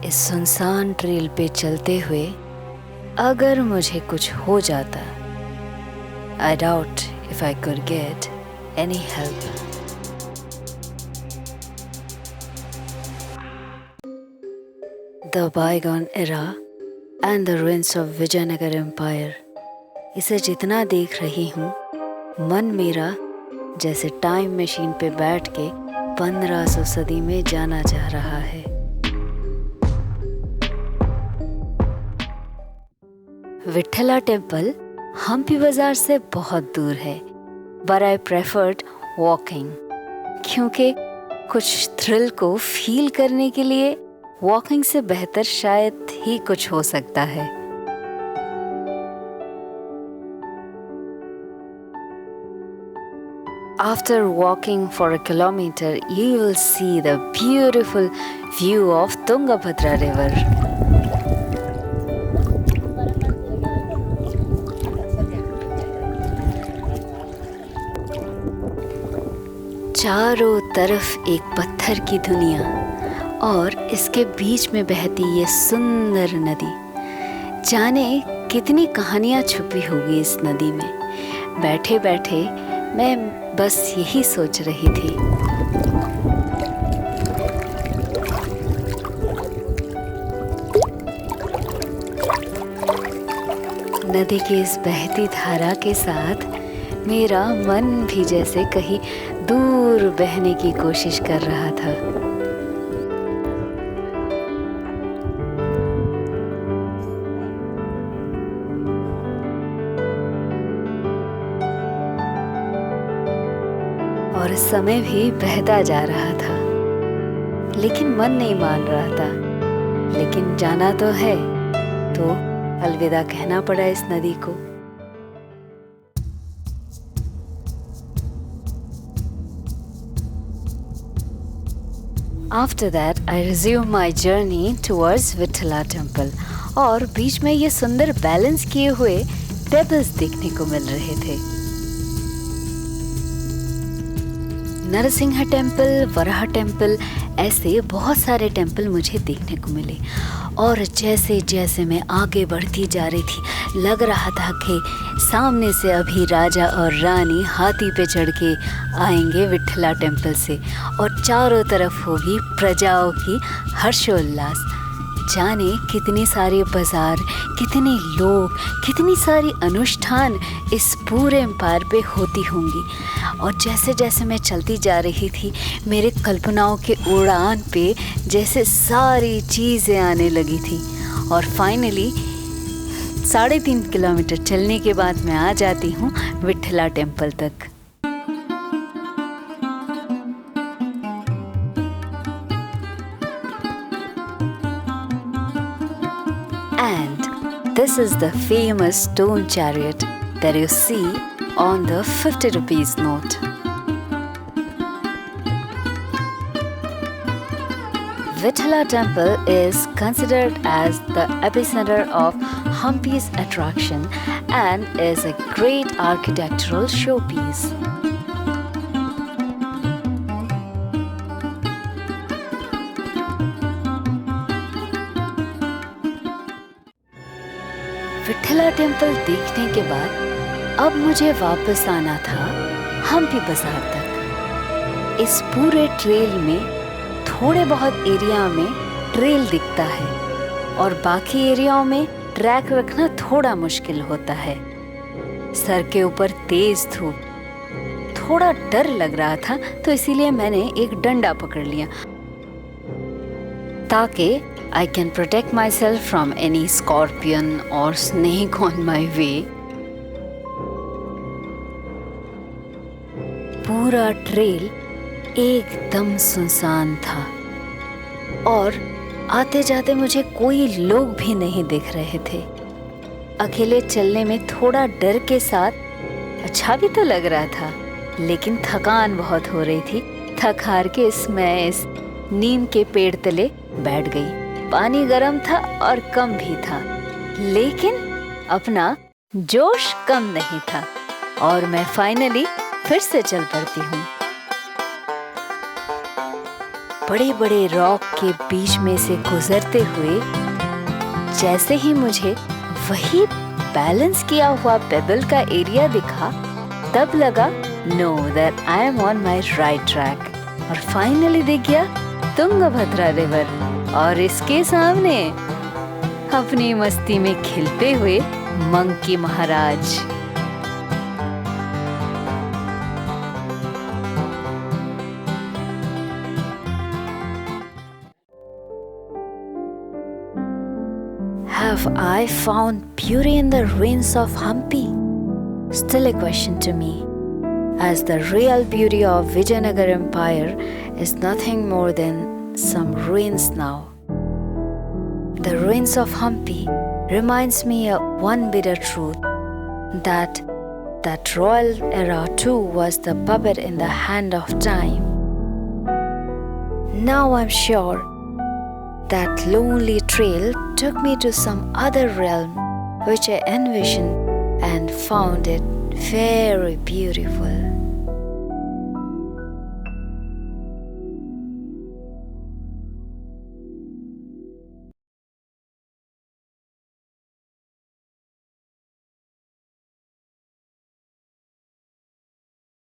इस सुनसान ट्रेल पे चलते हुए अगर मुझे कुछ हो जाता, I doubt if I could get any help. The bygone era and the ruins of Vijayanagar Empire. इसे जितना देख रही हूँ, मन मेरा जैसे टाइम मशीन पे बैठ के 1500 सदी में जाना चाह रहा है। विठला टेम्पल हम्पी बाजार से बहुत दूर है, but I preferred walking, क्योंकि कुछ थ्रिल को फील करने के लिए वॉकिंग से बेहतर शायद ही कुछ हो सकता है। After walking for a kilometer, you will see the beautiful view of Tungabhadra River. चारों तरफ एक पत्थर की दुनिया और इसके बीच में बहती ये सुंदर नदी। जाने कितनी कहानियां छुपी होगी इस नदी में। बैठे बैठे मैं बस यही सोच रही थी। नदी की इस बहती धारा के साथ मेरा मन भी जैसे कहीं दूर बहने की कोशिश कर रहा था। और समय भी बहता जा रहा था, लेकिन मन नहीं मान रहा था। लेकिन जाना तो है, तो अलविदा कहना पड़ा इस नदी को। After that, I resumed my journey towards Vithala Temple और बीच में ये सुंदर बैलेंस किए हुए टेम्पल्स देखने को मिल रहे थे। नरसिंह टेम्पल, वराह टेम्पल, ऐसे बहुत सारे टेम्पल मुझे देखने को मिले। और जैसे जैसे मैं आगे बढ़ती जा रही थी, लग रहा था कि सामने से अभी राजा और रानी हाथी पे चढ़ के आएंगे विठला टेम्पल से, और चारों तरफ होगी प्रजाओं की हर्षोल्लास। जाने कितनी सारी बाजार, कितने लोग, कितनी सारी अनुष्ठान इस पूरे एम्पायर पे होती होंगी। और जैसे जैसे मैं चलती जा रही थी, मेरे कल्पनाओं के उड़ान पे जैसे सारी चीज़ें आने लगी थी। और फाइनली 3.5 किलोमीटर चलने के बाद मैं आ जाती हूँ विठला टेम्पल तक। And this is the famous stone chariot that you see on the 50 rupees note. Vithala Temple is considered as the epicenter of Hampi's attraction and is a great architectural showpiece. Vitthala temple देखने के बाद अब मुझे वापस आना था हम्पी बाजार तक। इस पूरे ट्रेल में थोड़े बहुत एरिया में ट्रेल दिखता है और बाकी एरियाओं में ट्रैक रखना थोड़ा मुश्किल होता है। सर के ऊपर तेज धूप, थोड़ा डर लग रहा था, तो इसीलिए मैंने एक डंडा पकड़ लिया ताकि I can protect myself from any scorpion or snake on my way. पूरा ट्रेल एकदम सुनसान था और आते जाते मुझे कोई लोग भी नहीं दिख रहे थे। अकेले चलने में थोड़ा डर के साथ अच्छा भी तो लग रहा था, लेकिन थकान बहुत हो रही थी। थक हार के मैं इस नीम के पेड़ तले बैठ गई। पानी गर्म था और कम भी था, लेकिन अपना जोश कम नहीं था और मैं फाइनली फिर से चल पड़ती हूँ। बड़े बड़े रॉक के बीच में से गुजरते हुए जैसे ही मुझे वही बैलेंस किया हुआ पेबल का एरिया दिखा, तब लगा know that I am on my right track. और फाइनली दिख गया तुंगभद्रा रिवर और इसके सामने अपनी मस्ती में खिलते हुए monkey Maharaj. Have I found beauty in the ruins of Hampi? Still a question to me, as the real beauty of Vijayanagara Empire is nothing more than some ruins now. The ruins of Hampi reminds me of one bitter truth, that royal era too was the puppet in the hand of time. Now I'm sure that lonely trail took me to some other realm which I envisioned and found it very beautiful.